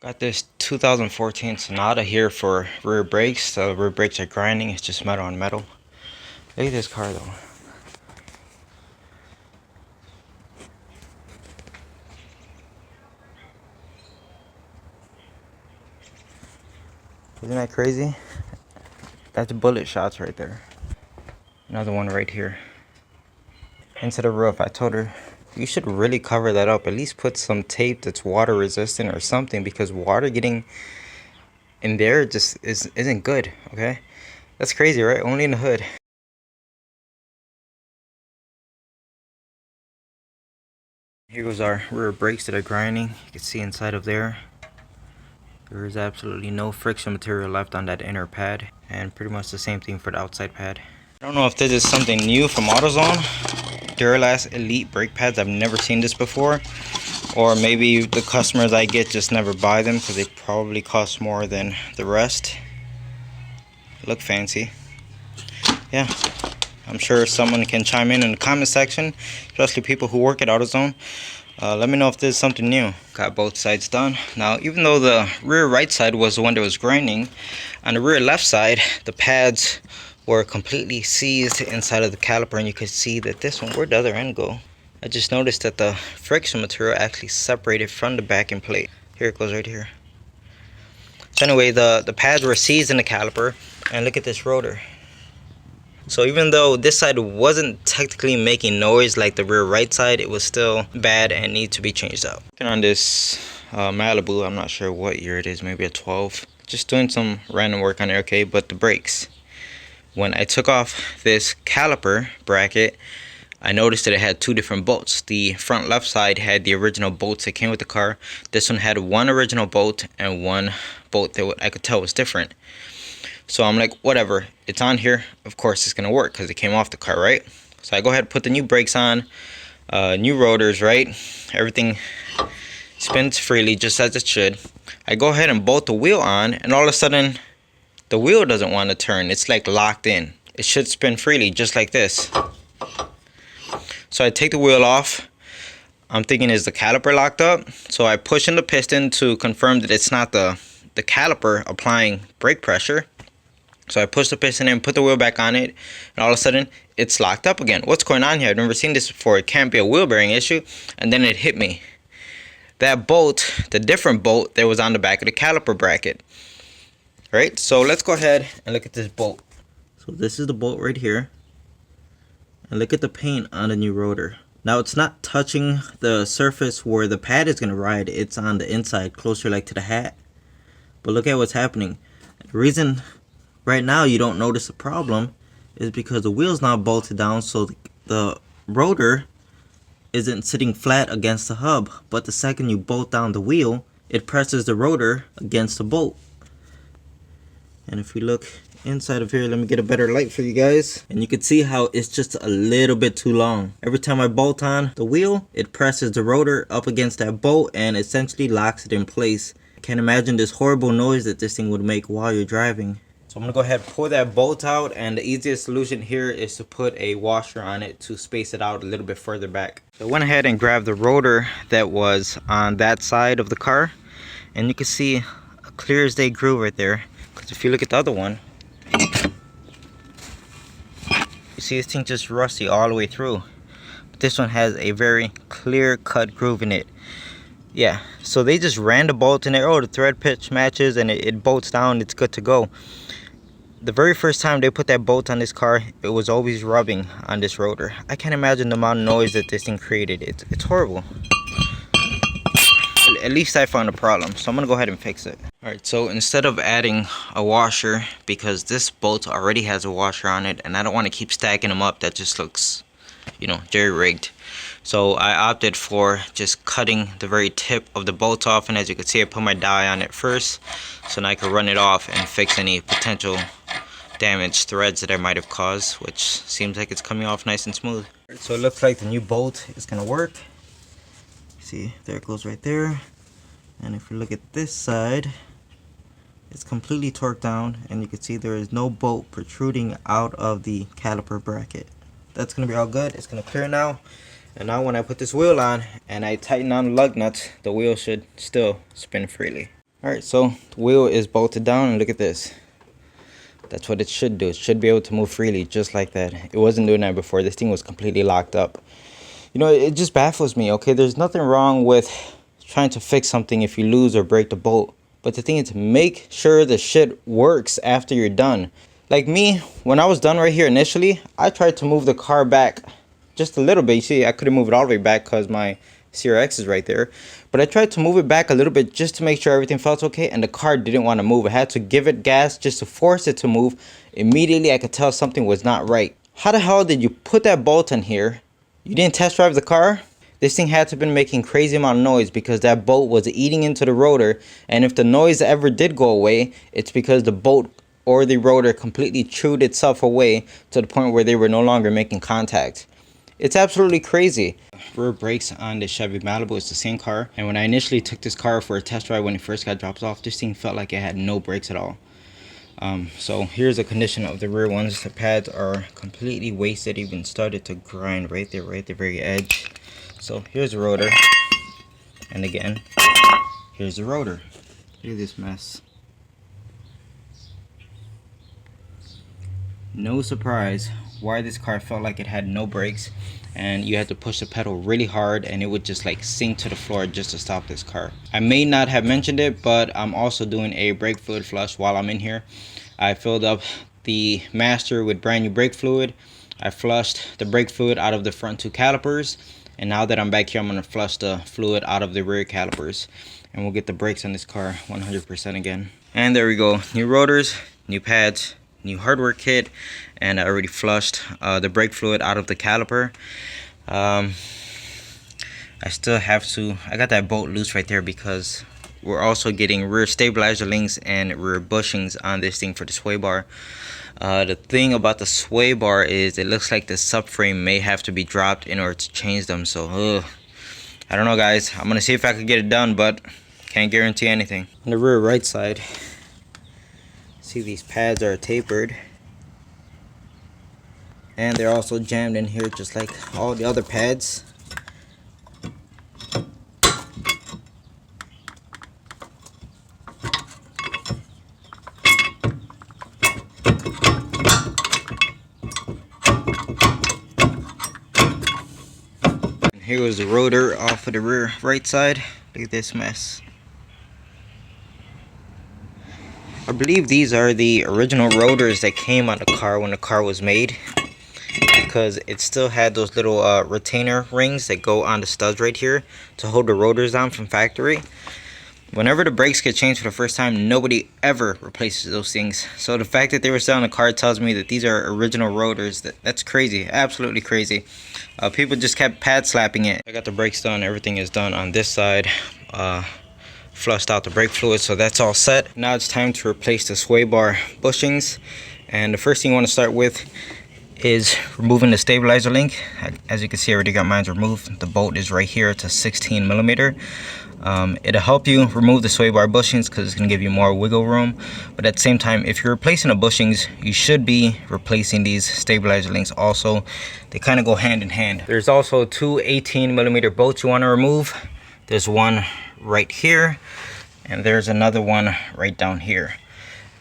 Got this 2014 Sonata here for rear brakes. The rear brakes are grinding. It's just metal on metal. Look at this car though. Isn't that crazy? That's bullet shots right there. Another one right here. Into the roof. I told her, you should really cover that up. At least put some tape that's water resistant or something, because water getting in there just isn't good, okay? That's crazy, right? Only in the hood. Here goes our rear brakes that are grinding. You can see inside of there. There is absolutely no friction material left on that inner pad. And pretty much the same thing for the outside pad. I don't know if this is something new from AutoZone. Duralast Elite brake pads. I've never seen this before. Or maybe the customers I get just never buy them because they probably cost more than the rest. Look fancy. Yeah. I'm sure someone can chime in the comment section, especially people who work at AutoZone. Let me know if this is something new. Got both sides done. Now, even though the rear right side was the one that was grinding, on the rear left side, the pads were completely seized inside of the caliper, and you could see that this one, where'd the other end go? I just noticed that the friction material actually separated from the backing plate. Here it goes right here. So anyway, the pads were seized in the caliper, and look at this rotor. So even though this side wasn't technically making noise like the rear right side, it was still bad and needs to be changed out. Working on this Malibu, I'm not sure what year it is, maybe a 12. Just doing some random work on it, okay? But the brakes. When I took off this caliper bracket, I noticed that it had two different bolts. The front left side had the original bolts that came with the car. This one had one original bolt and one bolt that I could tell was different. So I'm like, whatever, it's on here, of course it's gonna work because it came off the car, right? So I go ahead and put the new brakes on, new rotors, right? Everything spins freely just as it should. I go ahead and bolt the wheel on, and all of a sudden the wheel doesn't want to turn. It's like locked in. It should spin freely just like this. So I take the wheel off. I'm thinking, is the caliper locked up? So I push in the piston to confirm that it's not the caliper applying brake pressure. So I push the piston in, put the wheel back on it, and all of a sudden, it's locked up again. What's going on here? I've never seen this before. It can't be a wheel bearing issue. And then it hit me. That bolt, the different bolt that was on the back of the caliper bracket. Right? So let's go ahead and look at this bolt. So this is the bolt right here. And look at the paint on the new rotor. Now it's not touching the surface where the pad is going to ride. It's on the inside, closer like to the hat. But look at what's happening. The reason right now you don't notice a problem is because the wheel's not bolted down, so the rotor isn't sitting flat against the hub. But the second you bolt down the wheel, it presses the rotor against the bolt. And if we look inside of here, let me get a better light for you guys, and you can see how it's just a little bit too long. Every time I bolt on the wheel, it presses the rotor up against that bolt and essentially locks it in place. I can't imagine this horrible noise that this thing would make while you're driving. So I'm gonna go ahead and pull that bolt out, and the easiest solution here is to put a washer on it to space it out a little bit further back. So I went ahead and grabbed the rotor that was on that side of the car, and you can see a clear as day groove right there. Because if you look at the other one, you see this thing just rusty all the way through. But this one has a very clear cut groove in it. Yeah, so they just ran the bolt in there. Oh, the thread pitch matches and it bolts down. It's good to go. The very first time they put that bolt on this car, it was always rubbing on this rotor. I can't imagine the amount of noise that this thing created. It's horrible. At least I found a problem, so I'm gonna go ahead and fix it. Alright, so instead of adding a washer, because this bolt already has a washer on it and I don't want to keep stacking them up, that just looks, you know, jerry-rigged. So I opted for just cutting the very tip of the bolt off, and as you can see, I put my die on it first so now I can run it off and fix any potential damaged threads that I might have caused, which seems like it's coming off nice and smooth. So it looks like the new bolt is gonna work. See, there it goes right there. And if you look at this side, it's completely torqued down, and you can see there is no bolt protruding out of the caliper bracket. That's gonna be all good. It's gonna clear now. And now when I put this wheel on and I tighten on the lug nuts, the wheel should still spin freely. Alright, so the wheel is bolted down, and look at this. That's what it should do. It should be able to move freely, just like that. It wasn't doing that before. This thing was completely locked up. You know, it just baffles me, okay? There's nothing wrong with trying to fix something if you lose or break the bolt. But the thing is, make sure the shit works after you're done. Like me, when I was done right here initially, I tried to move the car back just a little bit. You see, I couldn't move it all the way back because my CRX is right there. But I tried to move it back a little bit just to make sure everything felt okay, and the car didn't want to move. I had to give it gas just to force it to move. Immediately, I could tell something was not right. How the hell did you put that bolt in here? You didn't test drive the car? This thing had to have been making crazy amount of noise because that bolt was eating into the rotor, and if the noise ever did go away, it's because the bolt or the rotor completely chewed itself away to the point where they were no longer making contact. It's absolutely crazy. Rear brakes on the Chevy Malibu is the same car, and when I initially took this car for a test drive when it first got dropped off, this thing felt like it had no brakes at all. So here's the condition of the rear ones. The pads are completely wasted, even started to grind right there, right at the very edge. So here's the rotor, and again, here's the rotor. Look at this mess. No surprise why this car felt like it had no brakes, and you had to push the pedal really hard and it would just like sink to the floor just to stop this car. I may not have mentioned it, but I'm also doing a brake fluid flush while I'm in here. I filled up the master with brand new brake fluid. I flushed the brake fluid out of the front two calipers, and now that I'm back here, I'm going to flush the fluid out of the rear calipers, and we'll get the brakes on this car 100% again. And there we go. New rotors, new pads, new hardware kit, and I already flushed the brake fluid out of the caliper. I still have to, I got that bolt loose right there because we're also getting rear stabilizer links and rear bushings on this thing for the sway bar. The thing about the sway bar is it looks like the subframe may have to be dropped in order to change them. So I don't know, guys. I'm gonna see if I can get it done, but can't guarantee anything. On the rear right side, see these pads are tapered, and they're also jammed in here just like all the other pads. And here was the rotor off of the rear right side. Look at this mess. I believe these are the original rotors that came on the car when the car was made, because it still had those little retainer rings that go on the studs right here to hold the rotors down from factory. Whenever the brakes get changed for the first time, nobody ever replaces those things. So the fact that they were selling the car tells me that these are original rotors. That's crazy, absolutely crazy. People just kept pad slapping it. I got the brakes done, everything is done on this side. Flushed out the brake fluid, so that's all set. Now it's time to replace the sway bar bushings, and the first thing you want to start with is removing the stabilizer link. As you can see, I already got mine removed. The bolt is right here. It's a 16 millimeter. It'll help you remove the sway bar bushings because it's going to give you more wiggle room, but at the same time, if you're replacing the bushings, you should be replacing these stabilizer links also. They kind of go hand in hand. There's also two 18 millimeter bolts you want to remove. There's one right here, and there's another one right down here.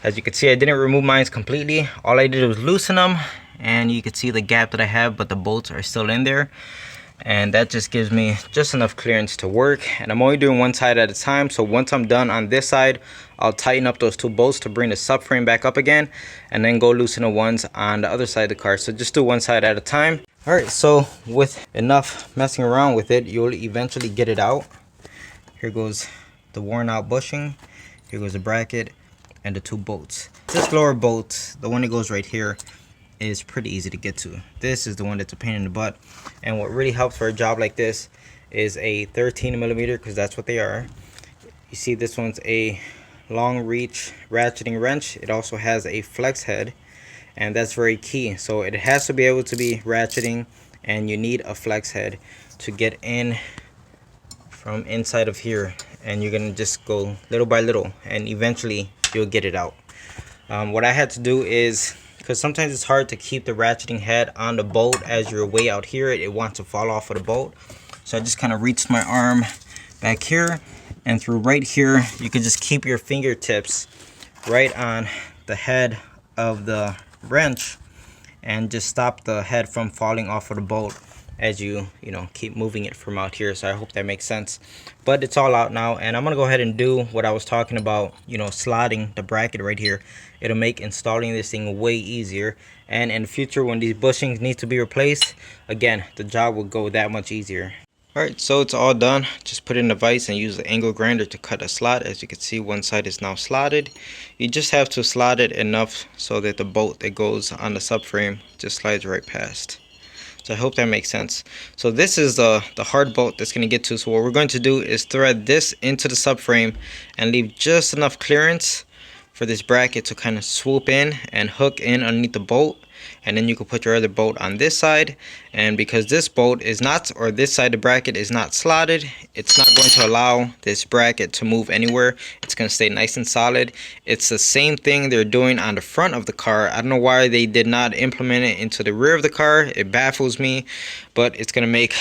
As you can see, I didn't remove mine completely. All I did was loosen them, and you can see the gap that I have, but the bolts are still in there, and that just gives me just enough clearance to work. And I'm only doing one side at a time, so once I'm done on this side, I'll tighten up those two bolts to bring the subframe back up again, and then go loosen the ones on the other side of the car. So just do one side at a time. All right, so with enough messing around with it, you'll eventually get it out. Here goes the worn out bushing, here goes the bracket, and the two bolts. This lower bolt, the one that goes right here, is pretty easy to get to. This is the one that's a pain in the butt, and what really helps for a job like this is a 13 millimeter, because that's what they are. You see, this one's a long reach ratcheting wrench. It also has a flex head, and that's very key. So it has to be able to be ratcheting, and you need a flex head to get in from inside of here, and you're gonna just go little by little, and eventually you'll get it out. What I had to do is, because sometimes it's hard to keep the ratcheting head on the bolt as you're way out here, it wants to fall off of the bolt. So I just kind of reached my arm back here and through right here you can just keep your fingertips right on the head of the wrench and just stop the head from falling off of the bolt as you keep moving it from out here. So I hope that makes sense, but it's all out now, and I'm gonna go ahead and do what I was talking about, slotting the bracket right here. It'll make installing this thing way easier, and in the future when these bushings need to be replaced, again, the job will go that much easier. Alright, so it's all done. Just put it in the vise and use the angle grinder to cut a slot. As you can see, one side is now slotted. You just have to slot it enough so that the bolt that goes on the subframe just slides right past. So I hope that makes sense. So this is the hard bolt that's going to get to. So what we're going to do is thread this into the subframe and leave just enough clearance for this bracket to kind of swoop in and hook in underneath the bolt. And then you can put your other bolt on this side, and because this bolt is not, or this side of the bracket is not slotted, it's not going to allow this bracket to move anywhere. It's going to stay nice and solid. It's the same thing they're doing on the front of the car. I don't know why they did not implement it into the rear of the car. It baffles me, but it's going to make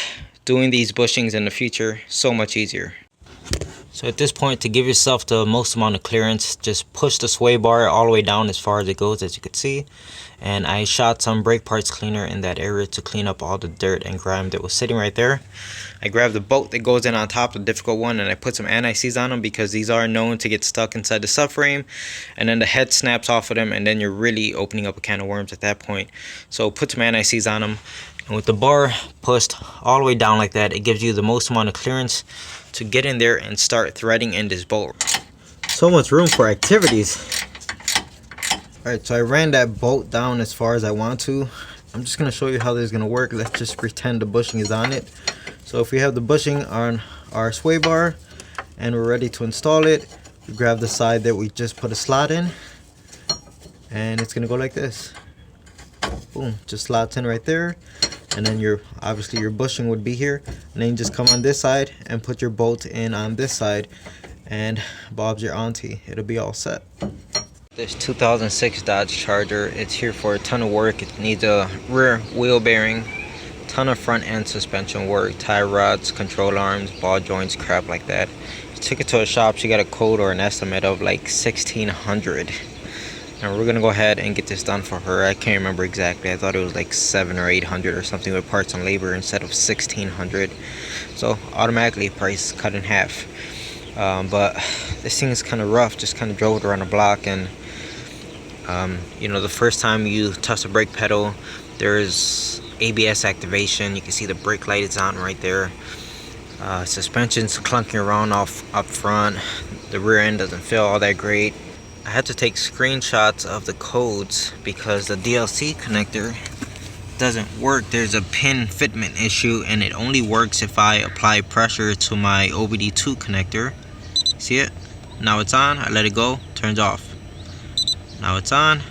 doing these bushings in the future so much easier. So at this point, to give yourself the most amount of clearance, just push the sway bar all the way down as far as it goes, as you can see. And I shot some brake parts cleaner in that area to clean up all the dirt and grime that was sitting right there. I grabbed the bolt that goes in on top, the difficult one, and I put some anti-seize on them because these are known to get stuck inside the subframe. And then the head snaps off of them, and then you're really opening up a can of worms at that point. So put some anti-seize on them. And with the bar pushed all the way down like that, it gives you the most amount of clearance to get in there and start threading in this bolt. So much room for activities. Alright, so I ran that bolt down as far as I want to. I'm just going to show you how this is going to work. Let's just pretend the bushing is on it. So if we have the bushing on our sway bar and we're ready to install it, we grab the side that we just put a slot in, and it's going to go like this. Boom, just slots in right there. And then obviously your bushing would be here, and then you just come on this side and put your bolt in on this side, and Bob's your auntie. It'll be all set. This 2006 Dodge Charger, it's here for a ton of work. It needs a rear wheel bearing, ton of front end suspension work, tie rods, control arms, ball joints, crap like that. She took it to a shop. She got a quote or an estimate of like $1,600. And we're gonna go ahead and get this done for her. I can't remember exactly. I thought it was like $700 or $800 or something with parts and labor instead of $1,600. So automatically price cut in half. But this thing is kind of rough. Just kind of drove it around the block, and the first time you touch the brake pedal, there's ABS activation. You can see the brake light is on right there. Suspension's clunking around up front. The rear end doesn't feel all that great. I had to take screenshots of the codes because the DLC connector doesn't work. There's a pin fitment issue, and it only works if I apply pressure to my OBD2 connector. See it? Now it's on. I let it go. Turns off. Now it's on.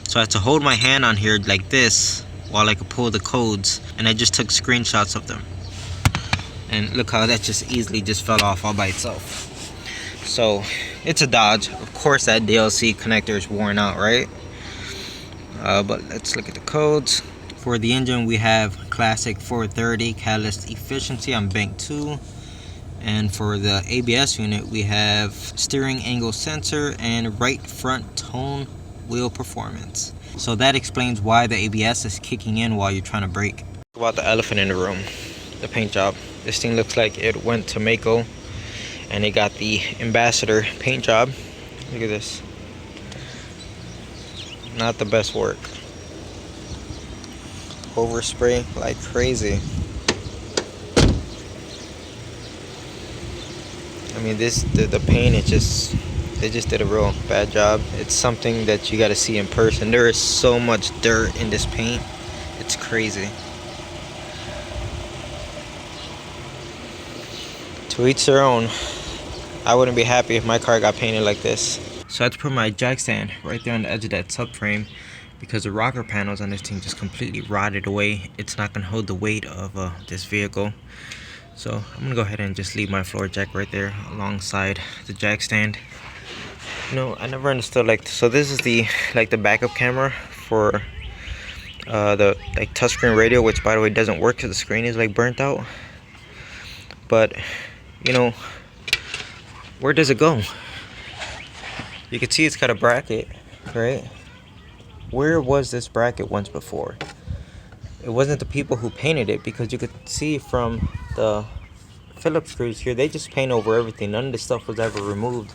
So I had to hold my hand on here like this while I could pull the codes, and I just took screenshots of them. And look how that just easily just fell off all by itself. So it's a Dodge. Of course that DLC connector is worn out, right? But let's look at the codes. For the engine, we have classic 430 catalyst efficiency on bank 2. And for the ABS unit, we have steering angle sensor and right front tone wheel performance. So that explains why the ABS is kicking in while you're trying to brake. About the elephant in the room, the paint job. This thing looks like it went to Mako, and they got the Ambassador paint job. Look at this. Not the best work. Overspray like crazy. I mean, the paint, they just did a real bad job. It's something that you got to see in person. There is so much dirt in this paint. It's crazy. To each their own. I wouldn't be happy if my car got painted like this. So I had to put my jack stand right there on the edge of that subframe because the rocker panels on this thing just completely rotted away. It's not gonna hold the weight of this vehicle. So I'm gonna go ahead and just leave my floor jack right there alongside the jack stand. I never understood, so this is the backup camera for the touchscreen radio, which by the way doesn't work because the screen is burnt out. But Where does it go? You can see it's got a bracket, right? Where was this bracket once before? It wasn't the people who painted it, because you could see from the Phillips screws here, they just paint over everything. None of this stuff was ever removed.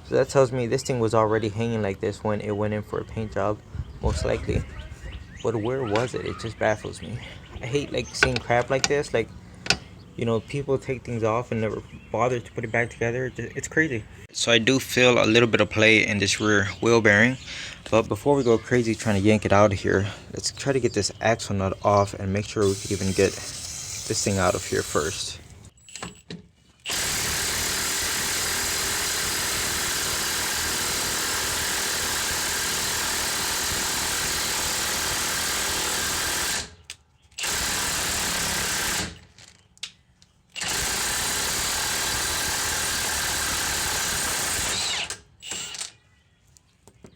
So that tells me this thing was already hanging like this when it went in for a paint job, most likely. But where was it? It just baffles me. I hate like seeing crap like this. Like, you know, people take things off and never bother to put it back together. It's crazy. So I do feel a little bit of play in this rear wheel bearing. But before we go crazy trying to yank it out of here, let's try to get this axle nut off and make sure we can even get this thing out of here first.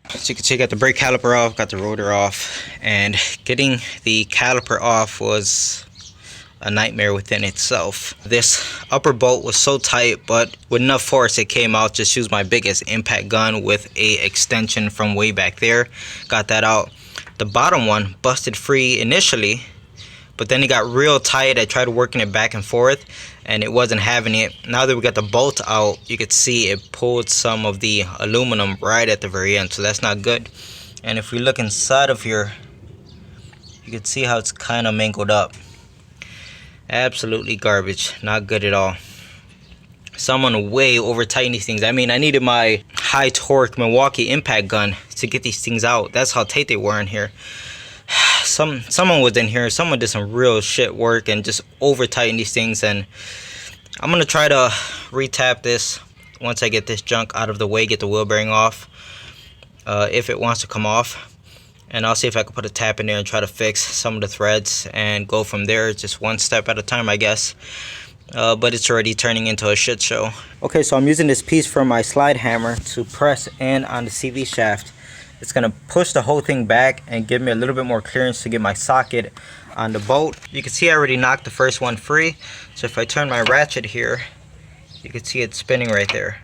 So you can see I got the brake caliper off, got the rotor off, and getting the caliper off was a nightmare within itself. This upper bolt was so tight, but with enough force it came out. Just used my biggest impact gun with a extension from way back there. Got that out. The bottom one busted free initially, but then it got real tight. I tried working it back and forth and it wasn't having it. Now that we got the bolt out, you could see it pulled some of the aluminum right at the very end, so that's not good. And if we look inside of here, you can see how it's kind of mangled up. Absolutely garbage, not good at all. Someone way over tightened these things. I mean, I needed my high torque Milwaukee impact gun to get these things out. That's how tight they were in here. Someone was in here, someone did some real shit work and just over tightened these things. And I'm gonna try to retap this once I get this junk out of the way, get the wheel bearing off, if it wants to come off. And I'll see if I can put a tap in there and try to fix some of the threads and go from there, just one step at a time, I guess. But it's already turning into a shit show. Okay, so I'm using this piece from my slide hammer to press in on the CV shaft. It's gonna push the whole thing back and give me a little bit more clearance to get my socket on the bolt. You can see I already knocked the first one free. So if I turn my ratchet here, you can see it spinning right there.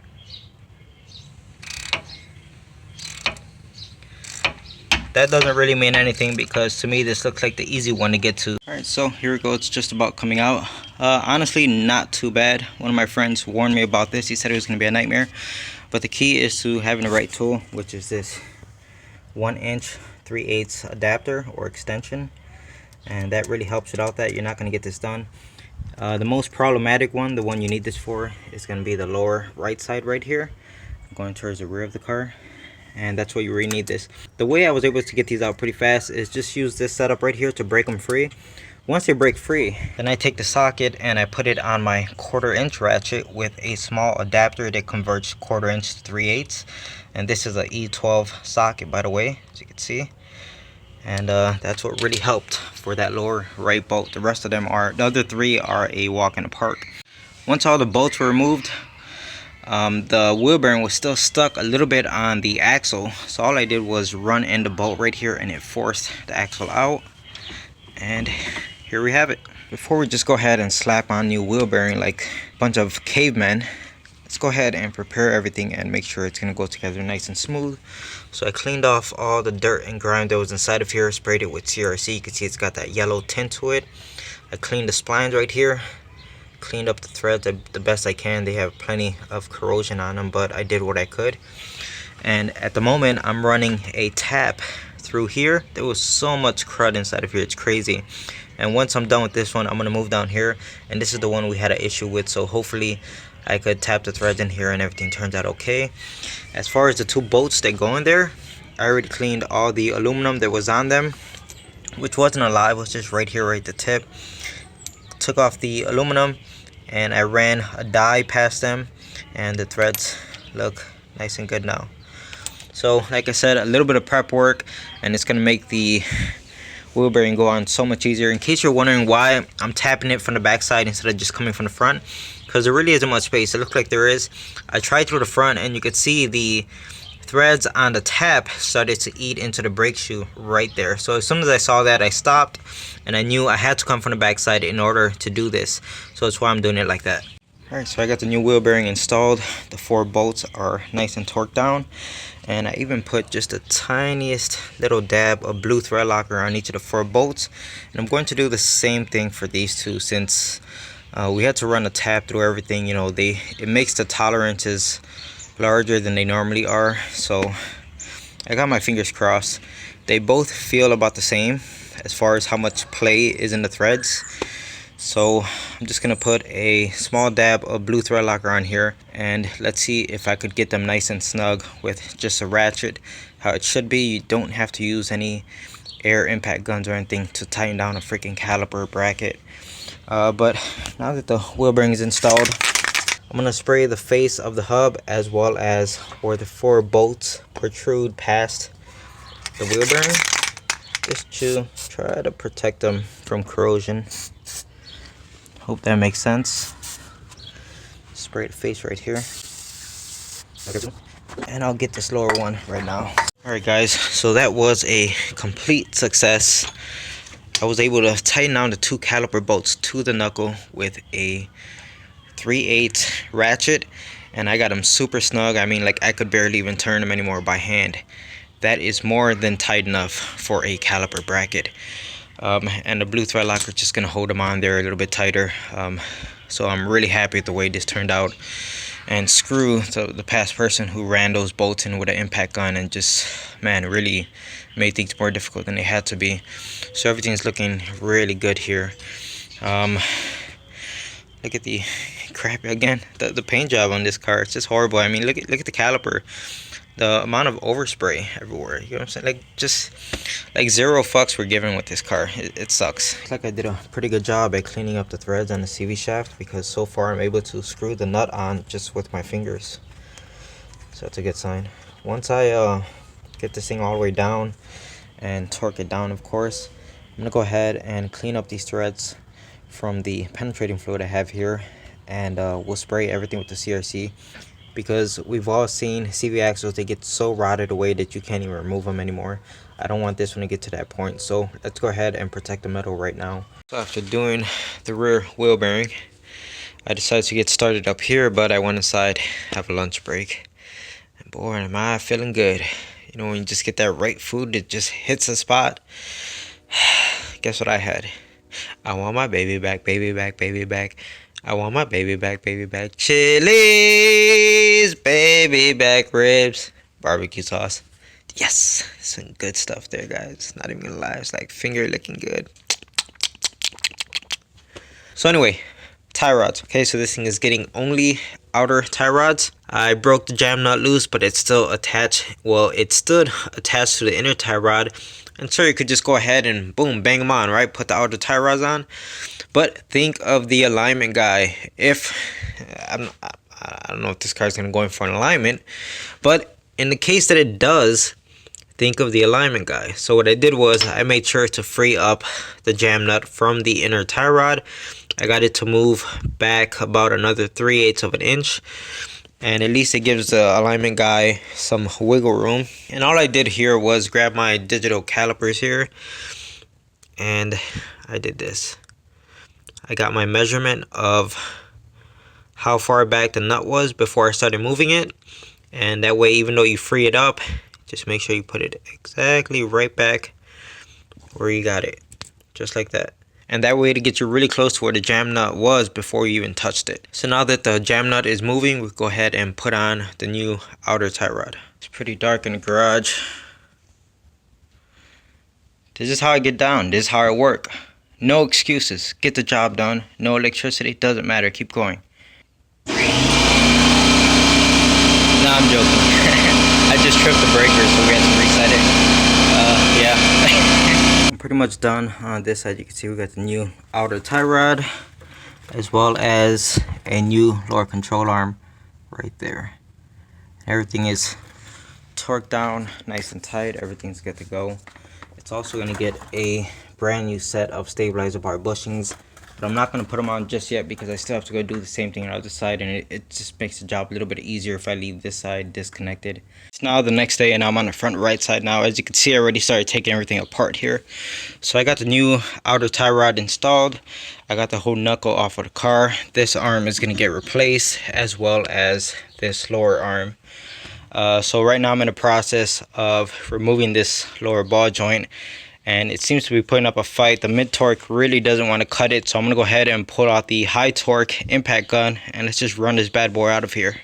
That doesn't really mean anything because to me this looks like the easy one to get to. Alright, so here we go. It's just about coming out. Honestly, not too bad. One of my friends warned me about this. He said it was going to be a nightmare. But the key is to having the right tool, which is this 1" 3/8 adapter or extension. And that really helps it out that you're not going to get this done. The most problematic one, the one you need this for, is going to be the lower right side right here, going towards the rear of the car. And that's where you really need this. The way I was able to get these out pretty fast is just use this setup right here to break them free. Once they break free, then I take the socket and I put it on my 1/4" ratchet with a small adapter that converts 1/4" to 3/8. And this is a E12 socket, by the way, as you can see. And that's what really helped for that lower right bolt. The rest of them are, the other three are a walk in the park. Once all the bolts were removed, the wheel bearing was still stuck a little bit on the axle, so all I did was run in the bolt right here and it forced the axle out. And here we have it. Before we just go ahead and slap on new wheel bearing like a bunch of cavemen, let's go ahead and prepare everything and make sure it's gonna go together nice and smooth. So I cleaned off all the dirt and grime that was inside of here, sprayed it with CRC. You can see it's got that yellow tint to it. I cleaned the splines right here, cleaned up the threads the best I can. They have plenty of corrosion on them, but I did what I could. And at the moment I'm running a tap through here. There was so much crud inside of here, it's crazy. And once I'm done with this one, I'm gonna move down here, and this is the one we had an issue with, so hopefully I could tap the threads in here and everything turns out okay. As far as the two bolts that go in there, I already cleaned all the aluminum that was on them, which wasn't a lot, it was just right here, right at the tip. Took off the aluminum and I ran a die past them, and the threads look nice and good now. So like I said, a little bit of prep work and it's gonna make the wheel bearing go on so much easier. In case you're wondering why I'm tapping it from the back side instead of just coming from the front, because there really isn't much space. It looks like there is. I tried through the front and you could see the threads on the tap started to eat into the brake shoe right there. So as soon as I saw that, I stopped and I knew I had to come from the back side in order to do this. So that's why I'm doing it like that. Alright, so I got the new wheel bearing installed. The 4 bolts are nice and torqued down. And I even put just the tiniest little dab of blue thread locker on each of the 4 bolts. And I'm going to do the same thing for these two, since we had to run a tap through everything. You know, it makes the tolerances larger than they normally are. So I got my fingers crossed. They both feel about the same as far as how much play is in the threads. So I'm just gonna put a small dab of blue thread locker on here, and let's see if I could get them nice and snug with just a ratchet. How it should be. You don't have to use any air impact guns or anything to tighten down a freaking caliper bracket. But now that the wheel bearing is installed, I'm gonna spray the face of the hub as well as where the 4 bolts protrude past the wheel bearing, just to try to protect them from corrosion. Hope that makes sense. Spray the face right here. And I'll get this lower one right now. Alright guys, so that was a complete success. I was able to tighten down the 2 caliper bolts to the knuckle with a 3/8 ratchet. And I got them super snug. I mean, like, I could barely even turn them anymore by hand. That is more than tight enough for a caliper bracket. And the blue thread locker is just gonna hold them on there a little bit tighter. So I'm really happy with the way this turned out. And screw the past person who ran those bolts in with an impact gun and just, man, really made things more difficult than they had to be. So everything's looking really good here. Look at the crap again. The paint job on this car, it's just horrible. I mean, look at the caliper. The amount of overspray everywhere, you know what I'm saying? Like, just like 0 fucks were given with this car. It sucks. Looks like I did a pretty good job at cleaning up the threads on the CV shaft, because so far I'm able to screw the nut on just with my fingers. So that's a good sign. Once I get this thing all the way down and torque it down, of course, I'm gonna go ahead and clean up these threads from the penetrating fluid I have here, and we'll spray everything with the CRC. Because we've all seen CV axles, they get so rotted away that you can't even remove them anymore. I don't want this one to get to that point, so let's go ahead and protect the metal right now. So after doing the rear wheel bearing, I decided to get started up here, but I went inside, have a lunch break, and boy, am I feeling good. You know, when you just get that right food that just hits the spot. Guess what I had? I want my baby back, baby back, baby back. I want my baby back, baby back. Chili's, baby back ribs, barbecue sauce. Yes, some good stuff there, guys. Not even gonna lie, it's like finger licking good. So anyway, tie rods. Okay, so this thing is getting only outer tie rods. I broke the jam nut loose, but it's still attached. Well, it stood attached to the inner tie rod. And so you could just go ahead and boom, bang them on, right? Put the outer tie rods on. But think of the alignment guy. If I don't know if this car is going to go in for an alignment, but in the case that it does, think of the alignment guy. So what I did was I made sure to free up the jam nut from the inner tie rod. I got it to move back about another 3/8 of an inch. And at least it gives the alignment guy some wiggle room. And all I did here was grab my digital calipers here, and I did this. I got my measurement of how far back the nut was before I started moving it. And that way, even though you free it up, just make sure you put it exactly right back where you got it. Just like that. And that way to get you really close to where the jam nut was before you even touched it. So now that the jam nut is moving, we'll go ahead and put on the new outer tie rod. It's pretty dark in the garage. This is how I get down. This is how I work. No excuses. Get the job done. No electricity. Doesn't matter. Keep going. No, I'm joking. I just tripped the breaker, so we had to reset it. Yeah. I'm pretty much done on this side. You can see we got the new outer tie rod, as well as a new lower control arm right there. Everything is torqued down nice and tight. Everything's good to go. It's also going to get a brand new set of stabilizer bar bushings. but I'm not going to put them on just yet because I still have to go do the same thing on the other side, and it just makes the job a little bit easier if I leave this side disconnected. It's now the next day and I'm on the front right side now. As you can see, I already started taking everything apart here. So I got the new outer tie rod installed. I got the whole knuckle off of the car. This arm is going to get replaced, as well as this lower arm. So right now I'm in the process of removing this lower ball joint, and it seems to be putting up a fight. The mid torque really doesn't want to cut it, so I'm gonna go ahead and pull out the high torque impact gun, and let's just run this bad boy out of here.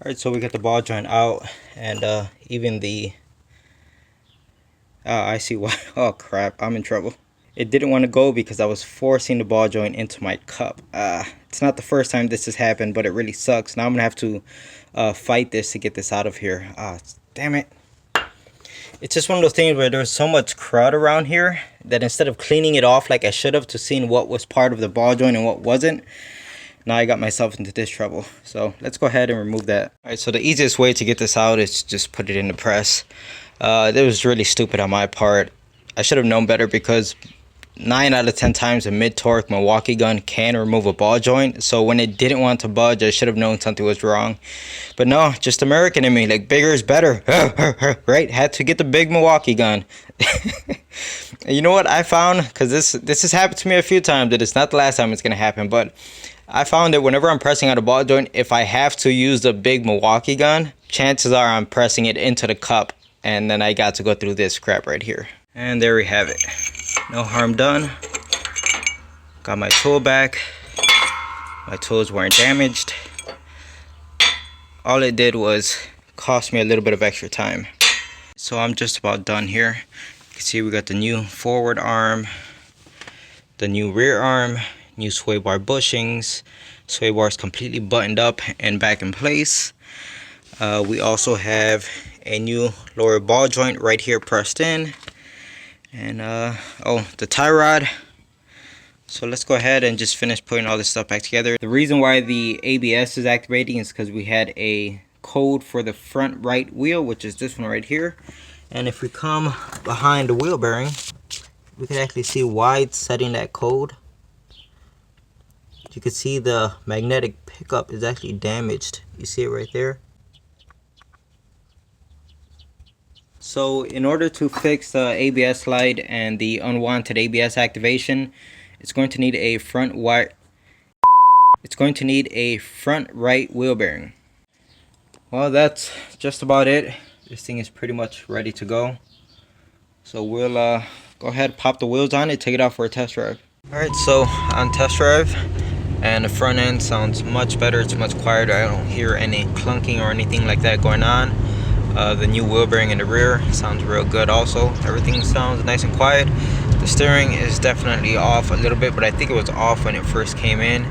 Alright, so we got the ball joint out, and even the I see why. Oh crap, I'm in trouble. It didn't want to go because I was forcing the ball joint into my cup. It's not the first time this has happened, but it really sucks. Now I'm gonna have to fight this to get this out of here. Damn it. It's just one of those things where there's so much crud around here that instead of cleaning it off like I should have to seeing what was part of the ball joint and what wasn't, now I got myself into this trouble. So let's go ahead and remove that. Alright, so the easiest way to get this out is just put it in the press. That was really stupid on my part. I should have known better, because 9 out of 10 times a mid-torque Milwaukee gun can remove a ball joint. So when it didn't want to budge, I should have known something was wrong. But no, just American in me, like bigger is better. Right? Had to get the big Milwaukee gun. And you know what I found? Because this has happened to me a few times. That it's not the last time it's going to happen, but I found that whenever I'm pressing out a ball joint, if I have to use the big Milwaukee gun, chances are I'm pressing it into the cup, and then I got to go through this crap right here. And there we have it. No harm done. Got my tool back. My tools weren't damaged. All it did was cost me a little bit of extra time. So I'm just about done here. You can see we got the new forward arm, the new rear arm, new sway bar bushings. Sway bar is completely buttoned up and back in place. We also have a new lower ball joint right here pressed in, and oh, the tie rod. So let's go ahead and just finish putting all this stuff back together. The reason why the ABS is activating is because we had a code for the front right wheel, which is this one right here. And if we come behind the wheel bearing, we can actually see why it's setting that code. You can see the magnetic pickup is actually damaged. You see it right there. So in order to fix the ABS light and the unwanted ABS activation, it's going to need a front right wheel bearing. Well, that's just about it. This thing is pretty much ready to go. So we'll go ahead, pop the wheels on it, take it out for a test drive. Alright, so on test drive, and the front end sounds much better. It's much quieter. I don't hear any clunking or anything like that going on. The new wheel bearing in the rear sounds real good also. Everything sounds nice and quiet. The steering is definitely off a little bit, but I think it was off when it first came in.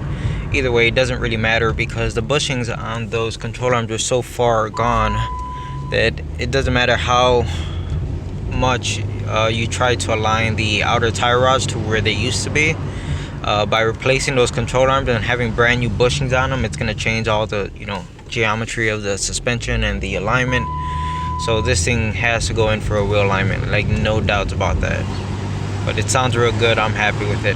Either way, it doesn't really matter because the bushings on those control arms are so far gone that it doesn't matter how much you try to align the outer tie rods to where they used to be. By replacing those control arms and having brand new bushings on them, it's going to change all the geometry of the suspension and the alignment. So this thing has to go in for a wheel alignment, like no doubts about that. But it sounds real good. I'm happy with it.